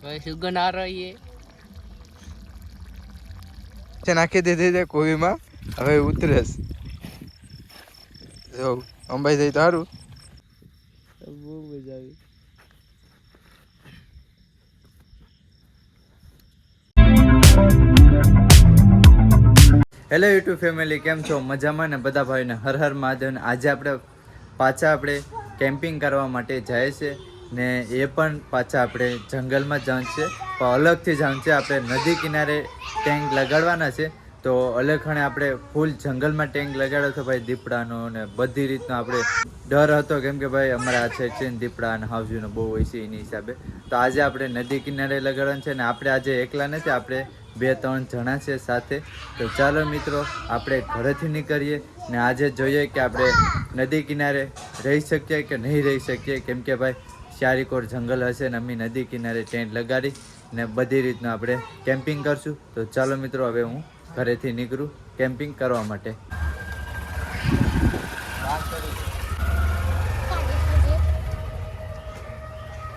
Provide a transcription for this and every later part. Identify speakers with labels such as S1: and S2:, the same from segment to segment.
S1: સુગંધ આ રહી
S2: છે નાખી દીધી છે કોવીમાં હવે ઉતરે જો અંબાઈ જાય તો સારું
S1: બહુ મજા આવી
S2: હેલો યુટ્યુબ ફેમિલી કેમ છો મજામાં ને બધા ભાઈને હર હર મહાદેવ ને આજે આપણે પાછા કેમ્પિંગ કરવા માટે જાય છે ને એ પણ પાછા આપણે જંગલમાં જવાનું છે પણ અલગથી જવાનું છે આપણે નદી કિનારે ટેન્ક લગાડવાના છે તો અલગખણે આપણે ફૂલ જંગલમાં ટેન્ક લગાડ્યો તો ભાઈ દીપડાનો ને બધી રીતનો આપણે ડર હતો કેમ કે ભાઈ અમારા આ સાઈડ છે ને દીપડા અને હાવજીનો બહુ હોય છે એની હિસાબે તો આજે આપણે નદી કિનારે લગાડવાનું છે ને આપણે આજે એકલા નથી આપણે 2-3 જણા છે સાથે તો ચાલો મિત્રો આપણે ઘરેથી નીકળીએ ને આજે જોઈએ કે આપણે નદી કિનારે રહી શકીએ કે નહીં રહી શકીએ કેમ કે ભાઈ ચારેકોર જંગલ હશે ને અમે નદી કિનારે ટેન્ટ લગાડી ને બધી રીતના આપણે કેમ્પિંગ કરશું તો ચાલો મિત્રો હવે હું ઘરેથી નીકળું કેમ્પિંગ કરવા માટે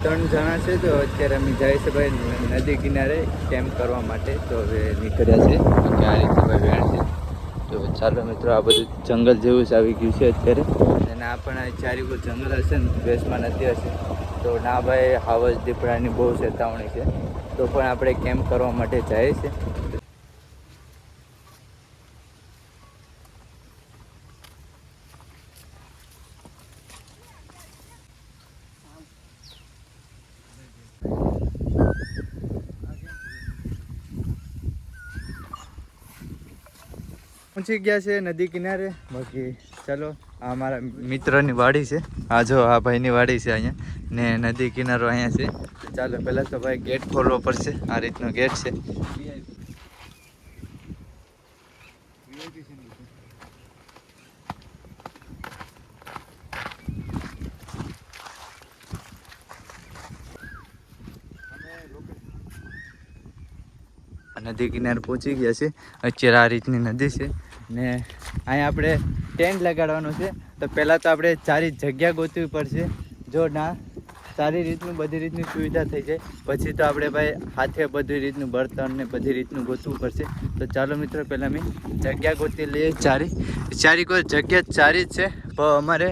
S2: 3 જણા છે તો અત્યારે અમે જાય છે ભાઈ નદી કિનારે કેમ્પ કરવા માટે તો હવે નીકળ્યા છે કે આ રીતે ભાઈ વેણ છે તો ચાલો મિત્રો આ બધું જંગલ જેવું જ આવી ગયું છે અત્યારે અને આ પણ ચારેકોર જંગલ હશે ને વેસ્ટમાં નથી હશે તો ના ભાઈ હાવજ દીપડાની બહુ ચેતવણી છે તો પણ આપણે કેમ્પ કરવા માટે જાય છે પહોંચી ગયા છે નદી કિનારે બાકી ચાલો આ મારા મિત્રની વાડી છે આ જો આ ભાઈની વાડી છે અહીંયા ને નદી કિનારો અહીંયા છે ચાલો પહેલાં તો ભાઈ ગેટ ખોલવો પડશે આ રીતનો ગેટ છે નદી કિનારે પહોંચી ગયા છે અત્યારે આ રીતની નદી છે ને અહીંયા આપણે ટેન્ટ લગાડવાનું છે તો પહેલાં તો આપણે સારી જગ્યા ગોતવી પડશે જો ના સારી રીતનું બધી રીતની સુવિધા થઈ જાય પછી તો આપણે ભાઈ હાથે બધી રીતનું બર્તન ને બધી રીતનું ગોતવું પડશે તો ચાલો મિત્રો પહેલાં અમે જગ્યા ગોતી લઈએ ચારી કોઈ જગ્યા સારી જ છે પણ અમારે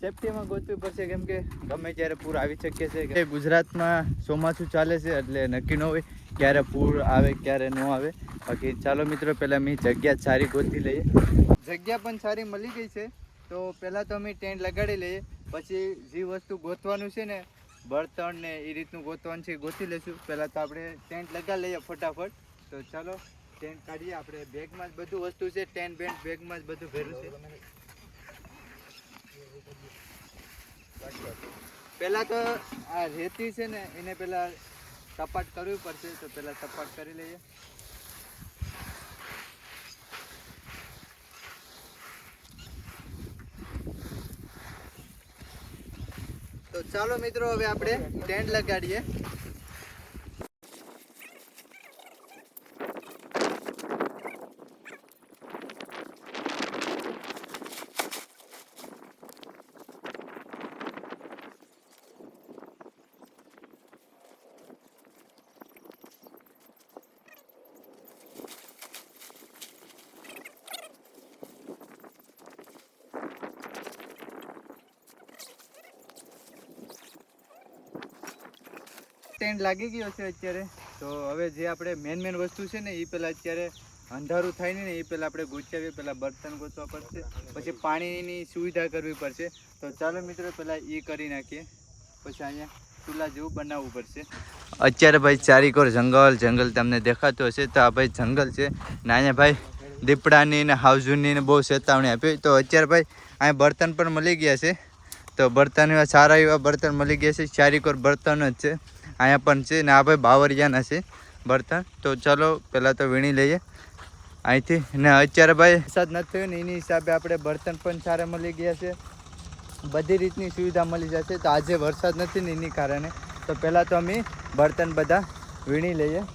S2: સેફટીમાં ગોતવી પડશે કેમ કે ગમે ત્યારે પૂર આવી શકે છે કે ગુજરાતમાં ચોમાસું ચાલે છે એટલે નક્કી ન હોય ક્યારે પૂર આવે ક્યારે ન આવે બાકી ચાલો મિત્રો પહેલાં અમે જગ્યા સારી ગોતી લઈએ જગ્યા પણ સારી મળી ગઈ છે તો પહેલાં તો અમે ટેન્ટ લગાડી લઈએ પછી જે વસ્તુ ગોતવાનું છે ને બળતણ ને એ રીતનું ગોતવાનું છે ગોતી લઈશું પહેલાં તો આપણે ટેન્ટ લગાડી લઈએ ફટાફટ તો ચાલો ટેન્ટ કાઢીએ આપણે બેગમાં જ બધું વસ્તુ છે ટેન્ટ બેન્ટ બેગમાં જ બધું ભરેલું છે પહેલાં તો આ રેતી છે ને એને પહેલાં સપાટ કરવી પડશે તો પહેલાં સપાટ કરી લઈએ તો ચાલો મિત્રો હવે આપણે ટેન્ટ લગાડીએ ટેન્ટ લાગી ગયો છે અત્યારે તો હવે જે આપણે મેન વસ્તુ છે ને એ પહેલાં અત્યારે અંધારું થાય ને એ પહેલાં આપણે ગોચાવીએ પહેલાં બર્તન ગોતવા પડશે પછી પાણીની સુવિધા કરવી પડશે તો ચાલો મિત્રો પહેલાં એ કરી નાખીએ પછી અહીંયા ચૂલા જેવું બનાવવું પડશે અત્યારે ભાઈ ચારેકોર જંગલ તમને દેખાતું હશે તો આ ભાઈ જંગલ છે ને અહીંયા ભાઈ દીપડાની ને હાવજુની ને બહુ ચેતવણી આપી તો અત્યારે ભાઈ અહીંયા બર્તન પણ મળી ગયા છે તો બર્તન એવા સારા એવા બર્તન મળી ગયા છે ચારેકોર બર્તન જ છે અહીંયા પણ છે ને આ ભાઈ બાવરિયાના છે બર્તન તો ચાલો પહેલાં તો વીણી લઈએ અહીંથી ને અત્યારે ભાઈ વરસાદ નથી થયો ને એની હિસાબે આપણે બર્તન પણ સારા મળી ગયા છે બધી રીતની સુવિધા મળી જશે તો આજે વરસાદ નથી ને એની કારણે તો પહેલાં તો અમે બર્તન બધા વીણી લઈએ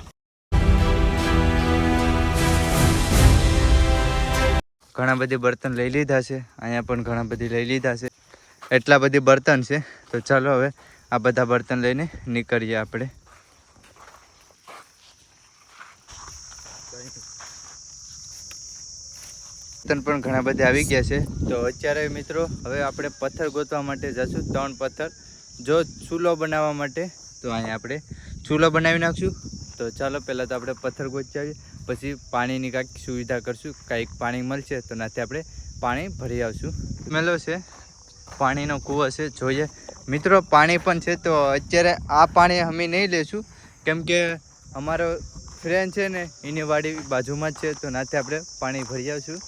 S2: ઘણા બધી બર્તન લઈ લીધા છે અહીંયા પણ ઘણા બધી લઈ લીધા છે એટલા બધી બર્તન છે તો ચાલો હવે આ બધા બર્તન લઈને નીકળીએ આપણે બર્તન પણ ઘણા બધા આવી ગયા છે. તો અત્યારે મિત્રો હવે આપણે પથ્થર ગોતવા માટે જશું. 3 પથ્થર જો ચૂલો બનાવવા માટે. તો અહીંયા આપણે ચૂલો બનાવી નાખશું. તો ચાલો પહેલાં તો આપણે પથ્થર ગોતી આવીએ, પછી પાણીની કાંઈક સુવિધા કરશું. કાંઈક પાણી મળશે તો નાથી આપણે પાણી ભરી આવશું. મેલો છે, પાણીનો કૂવો છે, જોઈએ મિત્રો. પાણી પણ છે. તો અત્યારે આ પાણી અમે નહીં લઈશું, કેમ કે અમારો ફ્રેન્ડ છે ને એની વાડી બાજુમાં જ છે. તો નાથી આપણે પાણી ભરી આવશું.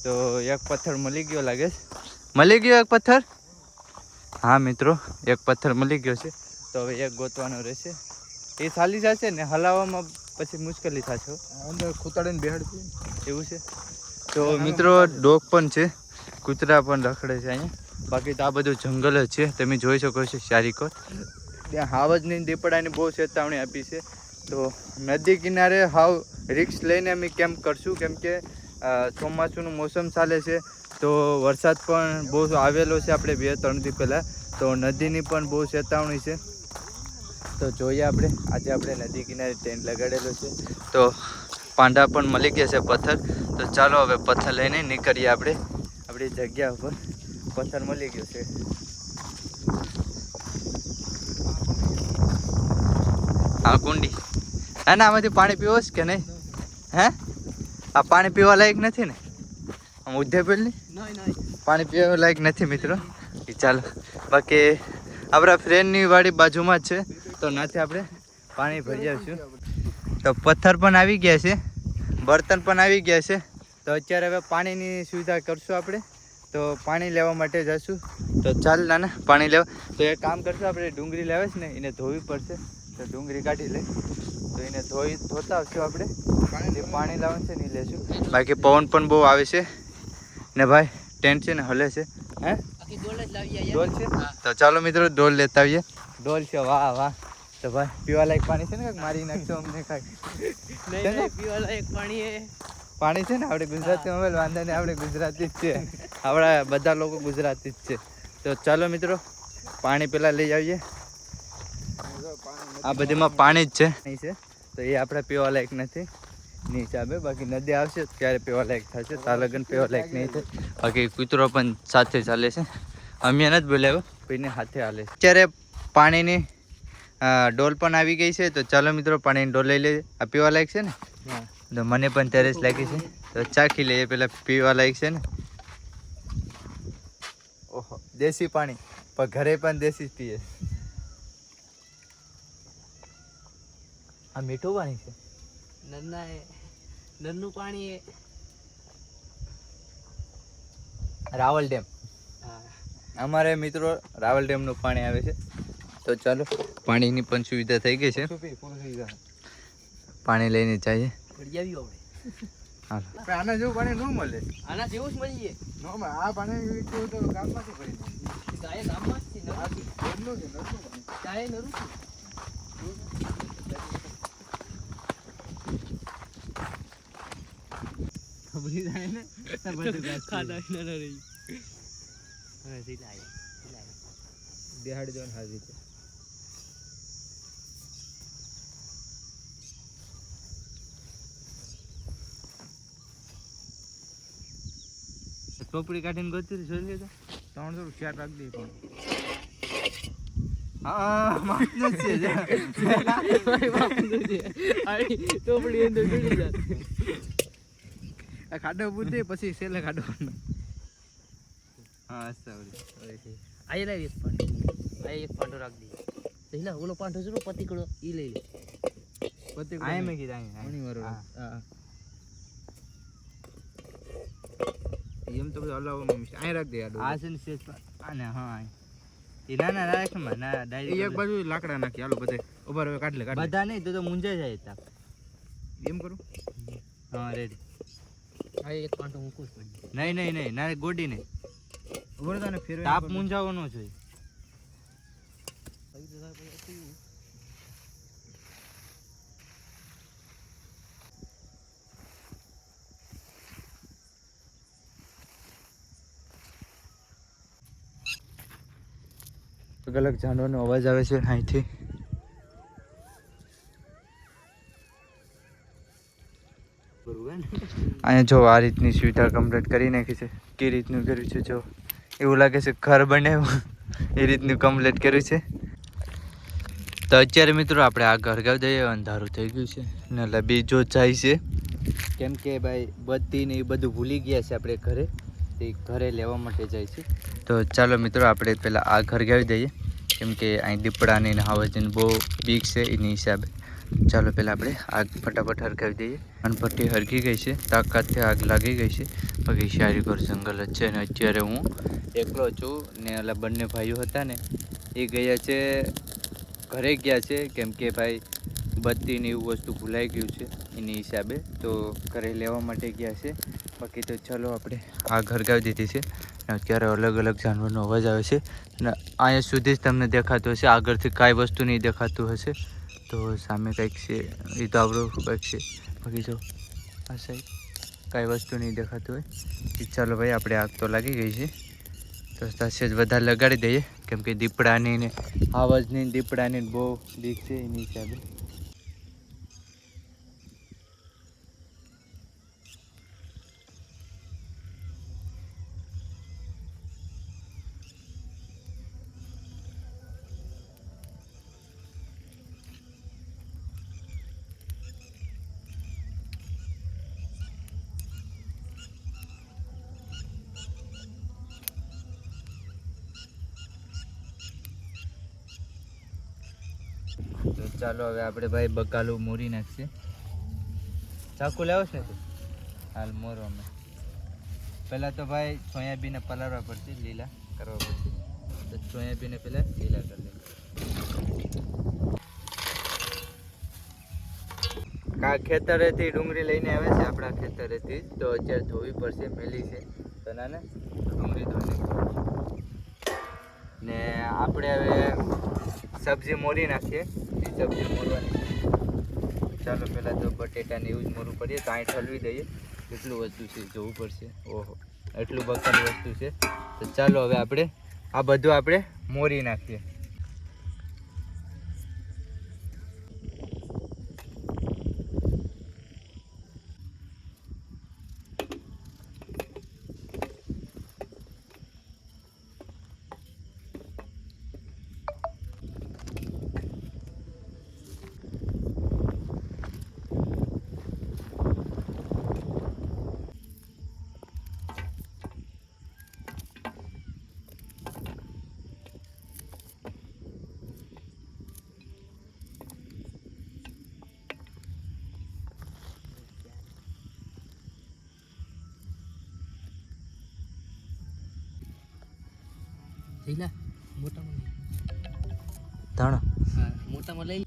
S2: તો એક પથ્થર મળી ગયો લાગે છે. મળી ગયો એક પથ્થર. હા મિત્રો, એક પથ્થર મળી ગયો છે. તો હવે એક ગોતવાનો રહેશે. એ ચાલી જશે ને હલાવવામાં પછી મુશ્કેલી થશે.
S3: અંદર ખૂતાડીને બેહાડતી
S2: એવું છે. તો મિત્રો ડોગ પણ છે, કૂતરા પણ રખડે છે અહીંયા. બાકી તો આ બધું જંગલ જ છે, તમે જોઈ શકો છો ચારીકોર. ત્યાં હાવજની દીપડાની બહુ ચેતવણી આપી છે. તો નદી કિનારે હાવ રિક્સ લઈને અમે કેમ્પ કરશું, કેમ કે ચોમાસુનું મોસમ ચાલે છે. તો વરસાદ પણ બહુ આવેલો છે આપણે 2-3 દી પહેલાં. તો નદીની પણ બહુ ચેતવણી છે. તો જોઈએ આપણે આજે આપણે નદી કિનારે ટેન્ટ લગાડેલો છે. તો પાંડા પણ મળી ગયા છે પથ્થર. તો ચાલો હવે પથ્થર લઈને નીકળીએ આપણે આપણી જગ્યા ઉપર. પથ્થર મળી ગયો છે. હા કુંડી. ના ના, આમાંથી પાણી પીવો છે કે નહીં? હે, આ પાણી પીવા લાયક નથી ને? આમ ઉદ્ધેપેલ નહીં, પાણી પીવા લાયક નથી મિત્રો. ચાલો, બાકી આપણા ફ્રેન્ડની વાડી બાજુમાં જ છે. તો નાથી આપણે પાણી ભરી આવશું. તો પથ્થર પણ આવી ગયા છે, બર્તન પણ આવી ગયા છે. તો અત્યારે હવે પાણીની સુવિધા કરશું આપણે. તો પાણી લેવા માટે જઈશું. તો ચાલ નાના પાણી લેવા. તો એક કામ કરશું, આપણે ડુંગળી લાવે છે ને એને ધોવી પડશે. તો ડુંગળી કાઢી લે, તો એને ધોતા આવશું આપણે. પાણી લાવવાનું છે ને એ લેશું. બાકી પવન પણ બહુ આવે છે ને ભાઈ, ટેન્ટ છે ને હલે છે. હે, ડોલ છે. તો ચાલો મિત્રો ડોલ લેતા આવીએ. ડોલ છે, વાહ વાહ. તો ભાઈ પીવા લાયક પાણી છે ને? કાંઈક મારી નાખશો અમને કાંઈક?
S1: પીવા લાયક
S2: પાણી છે ને. આપણે ગુજરાતીમાં હવે વાંધા નહીં, આપણે ગુજરાતી જ છે. આપણા બધા લોકો ગુજરાતી જ છે. તો ચાલો મિત્રો પાણી પહેલાં લઈ આવીએ. આ બધીમાં પાણી જ છે નહીં છે. તો એ આપણે પીવા લાયક નથી ની હિસાબે. બાકી નદી આવશે ત્યારે પીવા લાયક થશે. તાલગન પીવા લાયક નહીં થાય. બાકી કૂતરો પણ સાથે ચાલે છે. અમે નથી બોલાવ્યો, કોઈને હાથે હાલે છે. અત્યારે પાણીની ડોલ પણ આવી ગઈ છે. તો ચાલો મિત્રો પાણીની ડોલ લઈ લઈએ. આ પીવા લાયક છે ને? તો મને પણ તરસ લાગી છે. તો ચાખી લઈએ પેલા. પીવા લાયક છે ને? ઓહો, દેશી પાણી. પણ ઘરે પણ દેશી જ પીએ. આ મીઠું પાણી છે.
S1: નન્નું પાણી
S2: રાવલ ડેમ. અમારે મિત્રો રાવલ ડેમનું પાણી આવે છે. તો ચાલો પાણીની પણ સુવિધા થઈ ગઈ છે. પાણી લઈને જઈએ.
S3: આના જેવું પાણી ન મળે.
S1: આના જેવું જ મળીએ.
S3: આ પાણી તો ગામમાંથી ભરી
S2: બિહાડી દો હાજી. ચોપડી કાઢીને ગોતી જોઈ લેજો.
S3: 300 રૂપિયા રાખી દે પણ.
S2: હા માપનું જ છે.
S3: આ ખાડો બુદ્ધે પછી સેલે કાઢવાનો.
S2: હા સારી.
S1: આઈ લાવી એક પાંડો. આ એક પાંડો રાખી દે. ના ઓલો પાંડો છે પતિકડો ઈ લઈ લે.
S3: પતિકડો
S2: આય મે કીધા
S3: ઘણી વાર.
S2: હા
S3: એમ તો બધું હલાવવામાં મિસ્ટેક. અહીં રાખ દે
S2: આ છે ને સેજ આને. હા એ ના ના રાખ માં ના ડાયરેક્ટ
S3: એક બાજુ લાકડા નાખી. હાલો બધે ઉભા રહો. કાઢ લે
S2: બધા નહીં તો મુંજાઈ જાય તા.
S3: એમ કરું.
S2: હા રેડી.
S1: આ એક પાંડો મૂકું છું.
S2: નહીં નહીં નહીં ના ગોડી નહીં.
S3: ઉભો તને ફેરવે.
S2: તાપ મુંજાવો ન જોઈએ. અલગ અલગ જાનવરનો અવાજ આવે છે અહીંથી. બરોબર ને? અહીંયા જો આ રીતની સુવિધા કમ્પ્લીટ કરી નાખી છે. કે રીતનું કર્યું છે જો એવું લાગે છે ઘર બનાવ્યું એ રીતનું કમ્પ્લીટ કર્યું છે. તો અત્યારે મિત્રો આપણે આ ઘર ગાવ દઈએ, અંધારું થઈ ગયું છે ને એટલે બીજો જાય છે કેમ કે ભાઈ બત્તી ને એ બધું ભૂલી ગયા છે આપણે ઘરે, તે ઘરે લેવા માટે જાય છે. તો ચાલો મિત્રો આપણે પહેલાં આ ઘર ગાવી દઈએ કેમ કે અહીં દીપડાની ને હાવજની બહુ બીક છે એની હિસાબે. ચાલો પહેલાં આપણે આગ ફટાફટ હરગાવી દઈએ. અનપટ્ટી હરગી ગઈ છે, તાકાતથી આગ લાગી ગઈ છે. બાકી ચારેકોર જંગલ જ છે ને અત્યારે હું એકલો છું ને ઓલા બંને ભાઈઓ હતા ને એ ગયા છે ઘરે ગયા છે કેમ કે ભાઈ બત્તીને એવું વસ્તુ ભૂલાઈ ગયું છે એની હિસાબે, તો ઘરે લેવા માટે ગયા છે. બાકી તો ચાલો આપણે આ હરગાવી દીધી છે. અત્યારે અલગ અલગ જાનવરનો અવાજ આવે છે અને અહીંયા સુધી જ તમને દેખાતું હશે, આગળથી કાંઈ વસ્તુ નહીં દેખાતું હશે. તો સામે કંઈક છે એ તો આપણું કંઈક છે, બાકી જો આ સાઈડ કાંઈ વસ્તુ નહીં દેખાતું હોય. ચાલો ભાઈ આપણે આગ તો લાગી ગઈ છે તો તાશે જ વધારે લગાડી દઈએ કેમ કે દીપડાની ને આવાજની દીપડાની બહુ બીક છે એની હિસાબે. તો ચાલો હવે આપણે ભાઈ બકાલું મોરી નાખશે. ચાકુ લાવો છે તું હાલ મોરો અમે પહેલાં તો ભાઈ સોયાબીને પલાળવા પડશે, લીલા કરવા પડશે. તો સોયાબીને પહેલાં લીલા કરી દઈએ. આ ખેતરેથી ડુંગળી લઈને આવે છે આપણા ખેતરેથી, તો અત્યારે ધોવી પડશે, મેલી છે તો નાને ડુંગળી ધોઈ ને આપણે હવે સબ્જી મોરી નાખીએ. એ સબ્જી મોરવાની ચાલો પહેલાં તો બટેટાને એવું જ મોરવું પડીએ તો અહીં ઠલવી દઈએ. કેટલું વસ્તુ છે જોવું પડશે. ઓહો એટલું બકાલું વસ્તુ છે. તો ચાલો હવે આપણે આ બધું આપણે મોરી નાખીએ.
S1: થઈલા મોટામાં
S2: ધાણા
S1: હા મોટામાં લઈ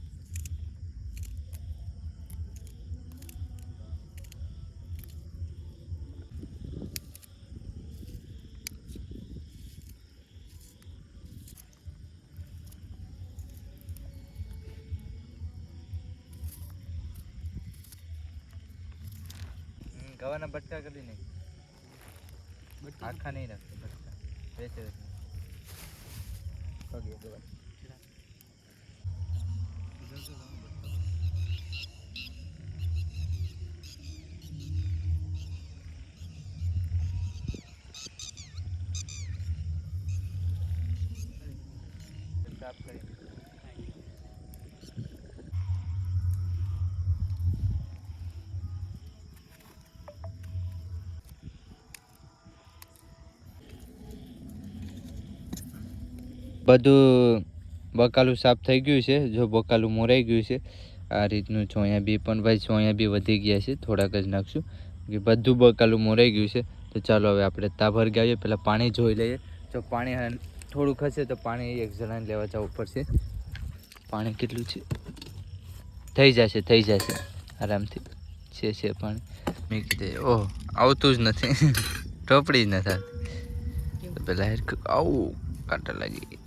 S2: ગવાના બટકા કરી નહીં, આખા નહીં રાખે બટકા વેચે પગે ગવા. સાફ કરી બધું બકાલું સાફ થઈ ગયું છે. જો બકાલું મોરાઈ ગયું છે આ રીતનું. સોયાબી પણ ભાઈ સોયાબી વધી ગયા છે, થોડાક જ નાખશું કે બધું બકાલું મોરાઈ ગયું છે. તો ચાલો હવે આપણે તાભર ગાવીએ, પહેલાં પાણી જોઈ લઈએ. જો પાણી થોડુંક હશે તો પાણી એક જણાને લેવા જવું પડશે. પાણી કેટલું છે? થઈ જશે આરામથી છે પાણી. મેં કીધે ઓહ આવતું જ નથી ટોપડી જ નથી આવતી. તો પહેલાં આવું કાંટા લાગી.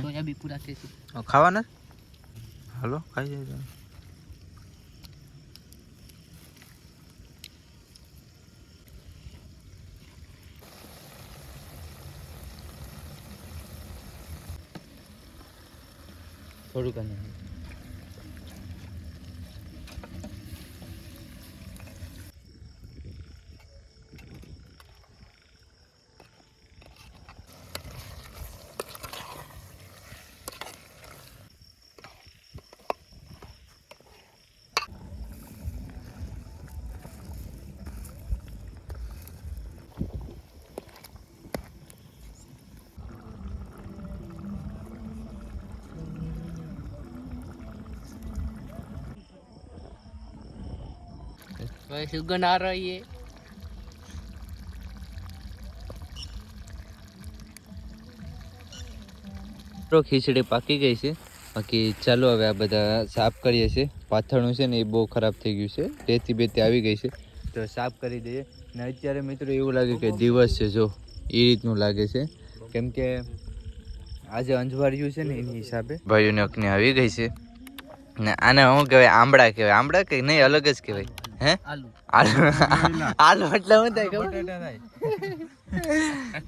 S1: સોયાબી પૂરા કે છે.
S3: ખાવાના હાલો ખાઈ જાય
S2: થોડુંક અને
S1: भाई सुगंध आ रही है.
S2: તો ખીચડી પાકી ગઈ છે. બાકી ચાલો હવે આ બધા સાફ કરીએ છીએ. પાથરણું છે ને એ બહુ ખરાબ થઈ ગયું છે, રેતી બેતી આવી ગઈ છે, તો સાફ કરી દઈએ. ને અત્યારે મિત્રો એવું લાગે કે દિવસ છે, જો એ રીતનું લાગે છે, કેમ કે આજે અંજવાળિયું છે ને એની હિસાબે ભાઈઓની અગ્નિ આવી ગઈ છે. ને આને શું કહેવાય? આંબળા કહેવાય. આંબળા કે નહીં, અલગ જ કહેવાય. હે
S1: आलू
S2: આલુ આલુ એટલે શું થાય ખબર?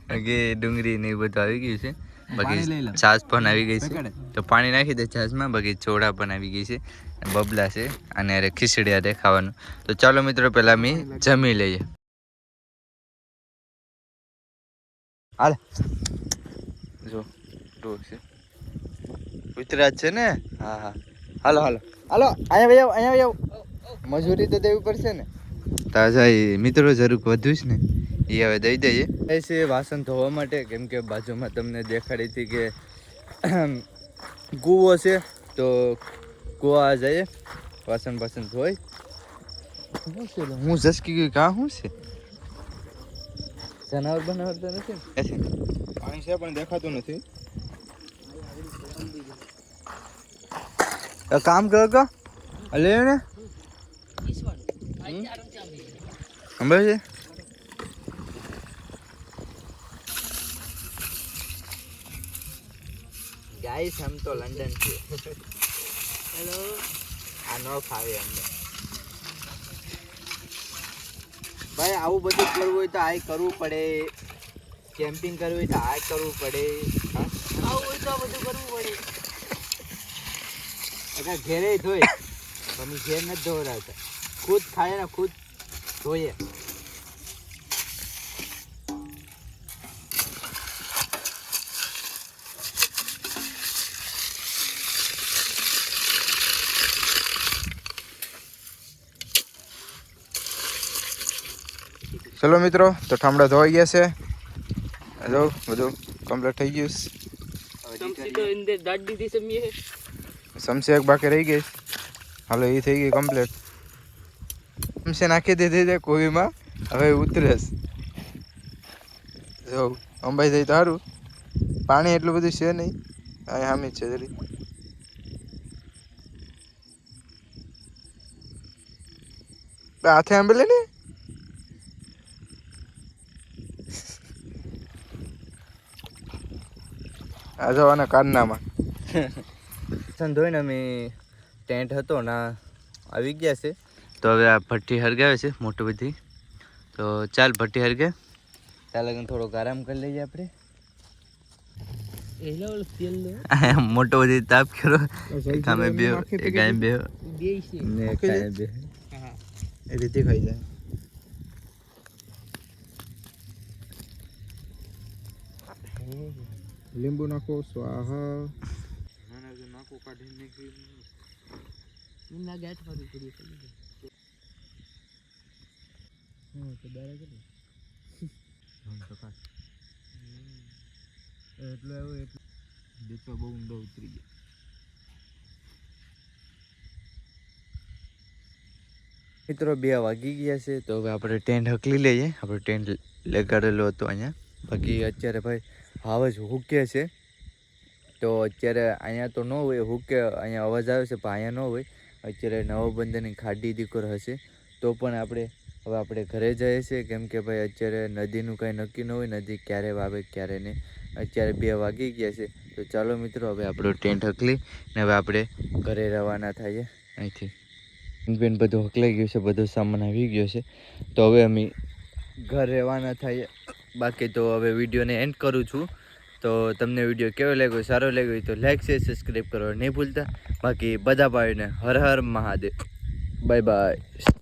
S2: બાકી ડુંગળી ને એ બધું આવી ગયું છે. બાકી છાશ પણ આવી ગઈ છે, તો પાણી નાખી દે છાશમાં. બાકી ચોળા પણ આવી ગઈ છે, બબલા છે, અને અરે ખીચડી અરે ખાવાનું. તો ચાલો મિત્રો પહેલા અમે જમી લઈએ. હાલ જો ડોક છે, ગુજરાત છે ને. હા હા, હાલો હાલો હાલો, અહીંયા ભાઈ આવો. મજૂરી તો દેવી પડશે ને. તાજા મિત્રો જરૂર વધુ છે ને, એ હવે દઈ દઈએ. એ છે વાસણ ધોવા માટે, કેમ કે બાજુમાં તમને દેખાડી હતી કે કૂવો છે, તો કૂવા જઈએ વાસણ ધોઈ. શું છે હું ઝસકી ગયું? કાં શું છે? જનાવર બનાવર તો નથી ને?
S3: પાણી છે પણ દેખાતું નથી.
S2: કામ કરો કા લે ને
S1: इस वाले आराम से
S2: ખબર છે. ગાઈસ હમ તો લંડન છે.
S1: हेलो
S2: આ ન ફાવે અમને ભાઈ. આવું બધું કરવું હોય તો આ કરવું પડે, કેમ્પિંગ કરવું હોય તો આ કરવું પડે.
S1: આવું હોય તો બધું કરવું પડે.
S2: અગર ઘેરે ધોઈ તમે ઘેર નથી ધોવડાવતા, ખુદ ખાય ને ખુદ ધોઈએ.
S3: ચલો મિત્રો, તો ઠામડા ધોવાઈ ગયા છે. જો બધું કમ્પ્લીટ થઈ ગયું.
S1: समसी तो इंदे दाढ़ी दी समी है.
S3: સમસી એક બાકી રહી ગઈ. હાલો એ થઈ ગઈ કમ્પ્લીટ. સમસી નાખી દીધી છે કોવીમાં, હવે ઉતરે જો અંબાઈ જાય તો સારું. પાણી એટલું બધું છે નહીં, અહીં હામી છે જરી. હાથે આંબે લે ને. આ જવાના કારનામાં
S2: ધોઈને અમે ટેન્ટ હતો ના આવી ગયા છે. તો હવે આ ભઠ્ઠી હરગાવે છે મોટી બધી. તો ચાલ ભઠ્ઠી હરગે, ત્યાં લગન થોડોક આરામ કરી લઈએ આપણે.
S1: एला वाला तेल लो
S2: મોટો બધી તાપ કરો. અમે બે ગાય બે
S1: बे से
S2: ને ખાય બે
S1: हां
S3: એ રીતે ખાઈ જાય. લીંબુ નાખો, સ્વાહા. નાખો કાઢીને
S1: ना गैट पर पड़ी है. हां तो डायरेक्ट
S3: એટલે એવું એટલે દેચો બહુ ઊંડો ઉતરી ગયો.
S2: મિત્રો 2 વાગી ગયા છે, તો હવે આપણે ટેન્ટ હકલી લઈએ. આપણે ટેન્ટ લગાડેલો હતો અહીંયા. બાકી અત્યારે ભાઈ હાવ જ હુકે છે, તો અત્યારે અહીંયા તો ન હોય હુકે, અહીંયા અવાજ આવે છે પણ અહીંયા ન હોય. અત્યારે નવો બંદરની ખાડી દીકરો હશે, તો પણ આપણે હવે આપણે ઘરે જઈએ છીએ, કેમ કે ભાઈ અત્યારે નદીનું કાંઈ નક્કી ન હોય, નદી ક્યારે વાવે ક્યારે નહીં. અત્યારે 2 વાગી ગયા છે, તો તો ચાલો મિત્રો, હવે આપણો ટેન્ટ હકલી ને હવે આપણે ઘરે રવાના થઈએ અહીંથી. પેન બધું હકલાઈ ગયું છે, બધો સામાન આવી ગયો છે. તો હવે અમે ઘર રવાના થઈએ. બાકી તો હવે વિડીયોને એન્ડ કરું છું. તો તમને વિડીયો કેવો લાગ્યો, સારો લાગ્યો તો લાઈક શેર સબસ્ક્રાઈબ કરવા નહીં ભૂલતા. બાકી બધા ભાઈઓને હર હર મહાદેવ. Bye by.